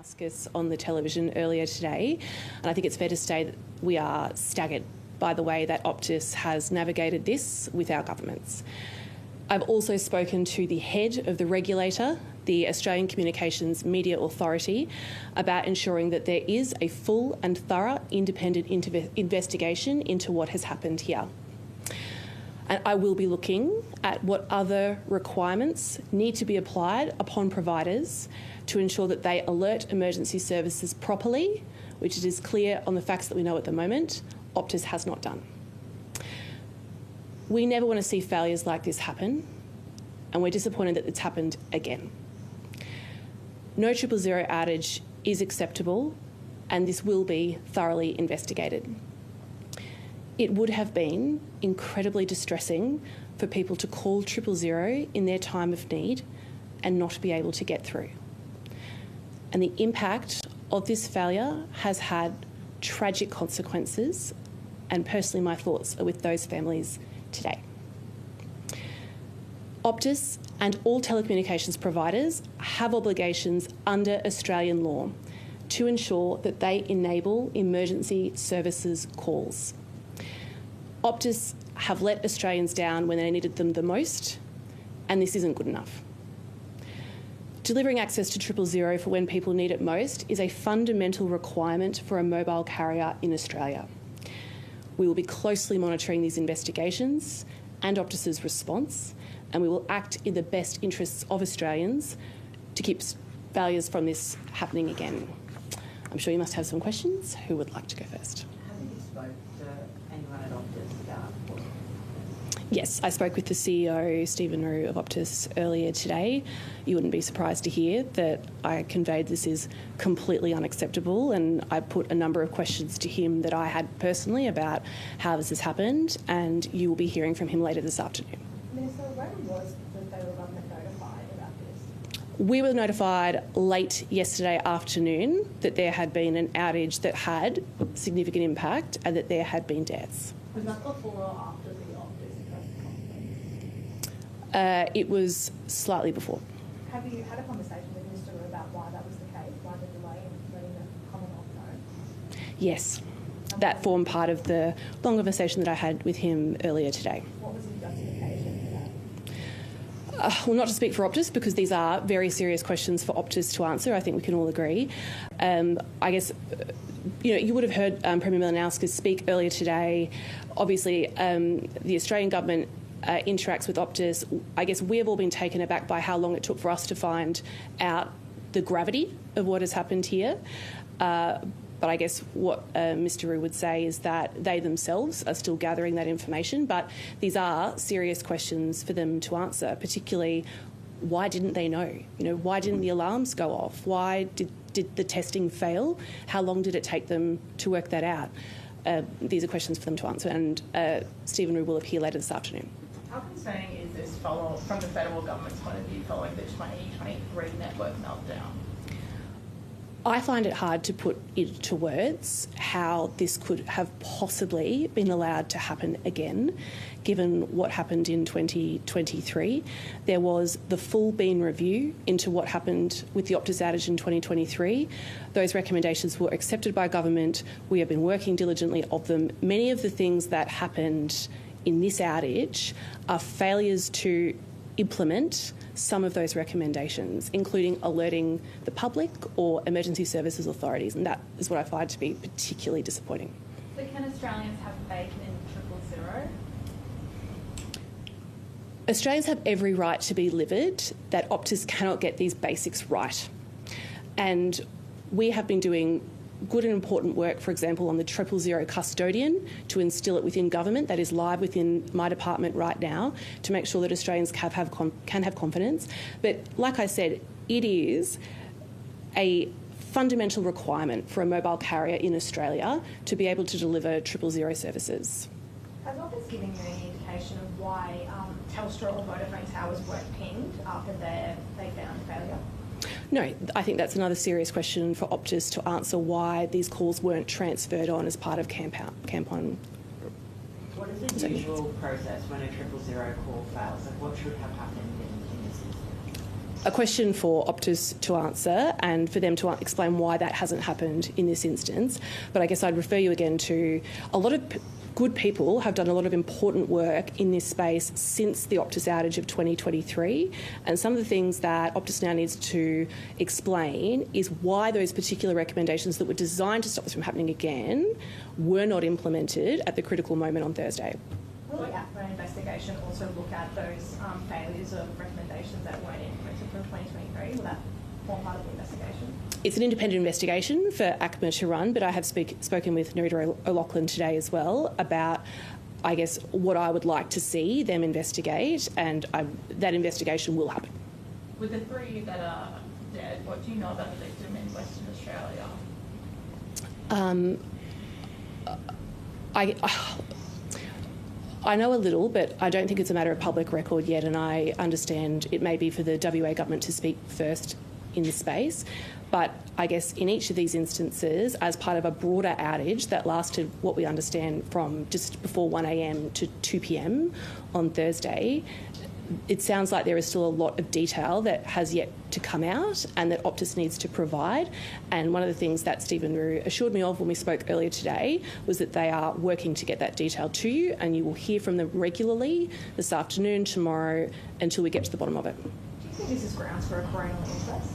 Damascus on the television earlier today, and I think it's fair to say that we are staggered by the way that Optus has navigated this with our governments. I've also spoken to the head of the regulator, the Australian Communications Media Authority, about ensuring that there is a full and thorough independent investigation into what has happened here. And I will be looking at what other requirements need to be applied upon providers to ensure that they alert emergency services properly, which it is clear on the facts that we know at the moment, Optus has not done. We never want to see failures like this happen, and we're disappointed that it's happened again. No 000 outage is acceptable, and this will be thoroughly investigated. It would have been incredibly distressing for people to call 000 in their time of need and not be able to get through. And the impact of this failure has had tragic consequences, and personally my thoughts are with those families today. Optus and all telecommunications providers have obligations under Australian law to ensure that they enable emergency services calls. Optus have let Australians down when they needed them the most, and this isn't good enough. Delivering access to 000 for when people need it most is a fundamental requirement for a mobile carrier in Australia. We will be closely monitoring these investigations and Optus's response, and we will act in the best interests of Australians to keep failures from this happening again. I'm sure you must have some questions. Who would like to go first? Have you spoke to anyone at Optus about what? Yes, I spoke with the CEO, Stephen Rue of Optus, earlier today. You wouldn't be surprised to hear that I conveyed this is completely unacceptable, and I put a number of questions to him that I had personally about how this has happened, and you will be hearing from him later this afternoon. Minister, when was the federal government notified about this? We were notified late yesterday afternoon that there had been an outage that had significant impact and that there had been deaths. Was that before or after the Optus press conference? It was slightly before. Have you had a conversation with Mr. Rue about why that was the case, why the delay in letting the Commonwealth know? Yes, that formed part of the long conversation that I had with him earlier today. What was his justification for that? Well, not to speak for Optus, because these are very serious questions for Optus to answer. I think we can all agree. I guess, you would have heard Premier Malinowskis speak earlier today. Obviously, the Australian government interacts with Optus. I guess we have all been taken aback by how long it took for us to find out the gravity of what has happened here. But I guess what Mr. Rue would say is that they themselves are still gathering that information, but these are serious questions for them to answer, particularly why didn't they know? Why didn't the alarms go off? Why did the testing fail? How long did it take them to work that out? These are questions for them to answer, and Stephen Rue will appear later this afternoon. How concerning is this from the federal government's point of view following the 2023 network meltdown? I find it hard to put into words how this could have possibly been allowed to happen again, given what happened in 2023. There was the full Bean review into what happened with the Optus outage in 2023. Those recommendations were accepted by government. We have been working diligently of them. Many of the things that happened in this outage are failures to implement some of those recommendations, including alerting the public or emergency services authorities, and that is what I find to be particularly disappointing. So can Australians have faith in 000? Australians have every right to be livid that Optus cannot get these basics right. And we have been doing good and important work, for example, on the 000 custodian to instil it within government. That is live within my department right now to make sure that Australians can have confidence. But like I said, it is a fundamental requirement for a mobile carrier in Australia to be able to deliver 000 services. Has Optus given you any indication of why Telstra or Vodafone towers weren't pinged after they found failure? No, I think that's another serious question for Optus to answer, why these calls weren't transferred on as part of Camp On. What is the usual process when a 000 call fails? Like, what should have happened in this instance? a question for Optus to answer and for them to explain why that hasn't happened in this instance. But I guess I'd refer you again to a lot of good people have done a lot of important work in this space since the Optus outage of 2023. And some of the things that Optus now needs to explain is why those particular recommendations that were designed to stop this from happening again were not implemented at the critical moment on Thursday. Will the ACMA investigation also look at those failures of recommendations that weren't implemented from 2023? Will that form part of the investigation? It's an independent investigation for ACMA to run, but I have spoken with Nerida O'Loughlin today as well about, I guess, what I would like to see them investigate, and that investigation will happen. With the 3 that are dead, what do you know about the victim in Western Australia? I know a little, but I don't think it's a matter of public record yet, and I understand it may be for the WA government to speak first in the space. But I guess in each of these instances, as part of a broader outage that lasted, what we understand, from just before 1 a.m. to 2 p.m. on Thursday, it sounds like there is still a lot of detail that has yet to come out and that Optus needs to provide. And one of the things that Stephen Rue assured me of when we spoke earlier today was that they are working to get that detail to you, and you will hear from them regularly this afternoon, tomorrow, until we get to the bottom of it. Do you think this is grounds for a coronial inquest?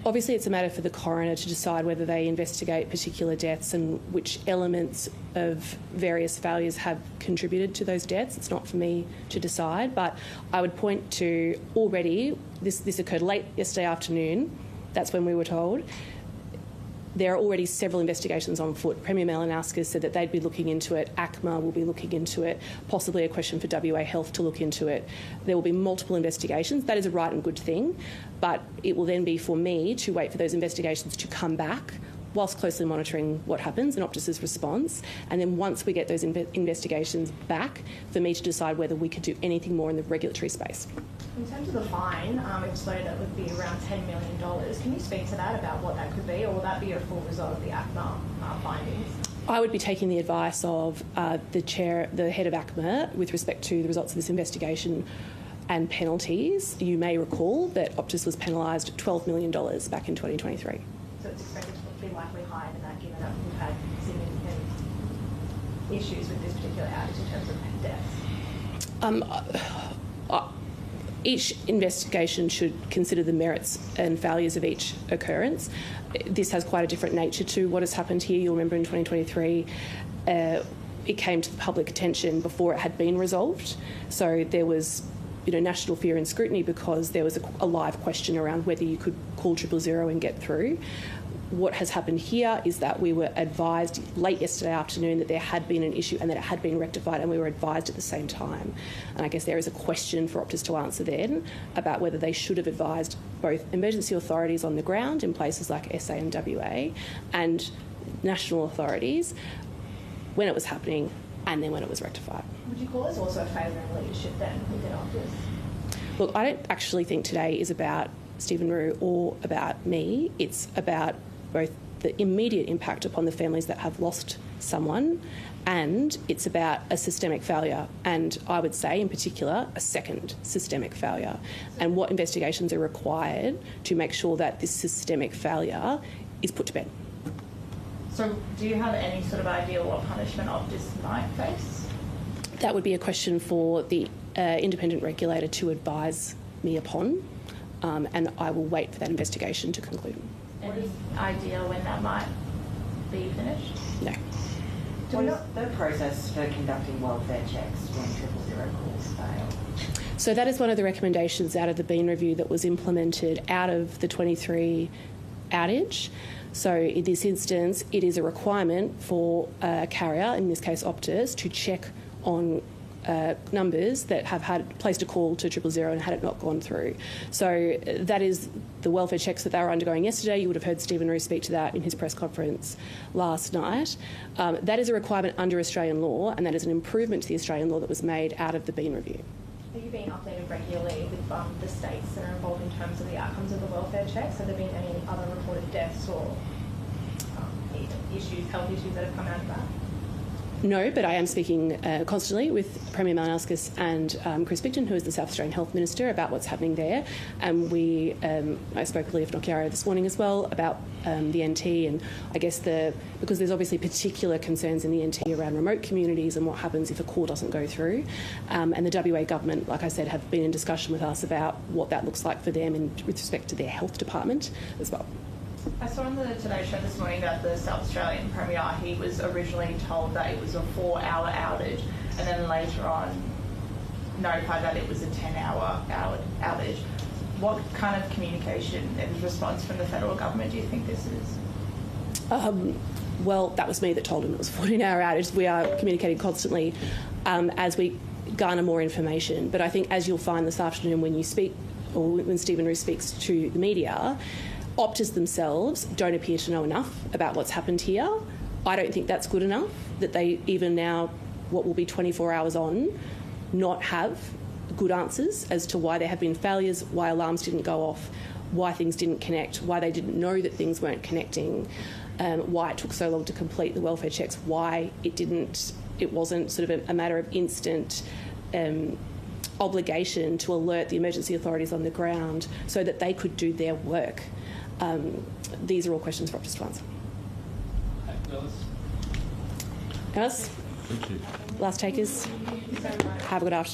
Obviously, it's a matter for the coroner to decide whether they investigate particular deaths and which elements of various failures have contributed to those deaths. It's not for me to decide, but I would point to already, this occurred late yesterday afternoon, that's when we were told. There are already several investigations on foot. Premier Malinowskis said that they'd be looking into it. ACMA will be looking into it. Possibly a question for WA Health to look into it. There will be multiple investigations. That is a right and good thing. But it will then be for me to wait for those investigations to come back whilst closely monitoring what happens and Optus's response. And then once we get those investigations back, for me to decide whether we could do anything more in the regulatory space. In terms of the fine, it's stated that would be around $10 million. Can you speak to that, about what that could be, or will that be a full result of the ACMA findings? I would be taking the advice of the head of ACMA with respect to the results of this investigation and penalties. You may recall that Optus was penalised $12 million back in 2023. So it's expected to be likely higher than that, given that we've had significant issues with this particular outage in terms of deaths? Each investigation should consider the merits and failures of each occurrence. This has quite a different nature to what has happened here. You'll remember in 2023, it came to the public attention before it had been resolved. So there was national fear and scrutiny because there was a live question around whether you could call 000 and get through. What has happened here is that we were advised late yesterday afternoon that there had been an issue and that it had been rectified, and we were advised at the same time. And I guess there is a question for Optus to answer then about whether they should have advised both emergency authorities on the ground in places like SA and WA and national authorities when it was happening and then when it was rectified. Would you call this also a failure in leadership then within Optus? Look, I don't actually think today is about Stephen Rue or about me. It's about both the immediate impact upon the families that have lost someone, and it's about a systemic failure, and I would say in particular a second systemic failure, and what investigations are required to make sure that this systemic failure is put to bed. So do you have any sort of idea what punishment Optus might face? That would be a question for the independent regulator to advise me upon, and I will wait for that investigation to conclude. Any idea when that might be finished? No. What is the process for conducting welfare checks when 000 calls fail? So that is one of the recommendations out of the Bean Review that was implemented out of the 23 outage. So in this instance, it is a requirement for a carrier, in this case Optus, to check on numbers that have had placed a call to 000 and had it not gone through. So that is the welfare checks that they were undergoing yesterday. You would have heard Stephen Rue speak to that in his press conference last night. That is a requirement under Australian law, and that is an improvement to the Australian law that was made out of the Bean Review. Are you being updated regularly with the states that are involved in terms of the outcomes of the welfare checks? Have there been any other reported deaths or health issues that have come out of that? No, but I am speaking constantly with Premier Malinowskis and Chris Bigton, who is the South Australian Health Minister, about what's happening there. I spoke with Leah Finocchiaro this morning as well about the NT, and I guess because there's obviously particular concerns in the NT around remote communities and what happens if a call doesn't go through. And the WA government, like I said, have been in discussion with us about what that looks like for them with respect to their health department as well. I saw on the Today Show this morning that the South Australian Premier, he was originally told that it was a 4-hour outage, and then later on notified that it was a 10-hour outage. What kind of communication and response from the federal government do you think this is? Well, that was me that told him it was a 14-hour outage. We are communicating constantly as we garner more information. But I think, as you'll find this afternoon when you speak, or when Stephen Roos speaks to the media, Optus themselves don't appear to know enough about what's happened here. I don't think that's good enough, that they even now, what will be 24 hours on, not have good answers as to why there have been failures, why alarms didn't go off, why things didn't connect, why they didn't know that things weren't connecting, why it took so long to complete the welfare checks, why it wasn't sort of a matter of instant obligation to alert the emergency authorities on the ground so that they could do their work. These are all questions for Optus to answer. Alice? Thank you. Last takers? Have a good afternoon.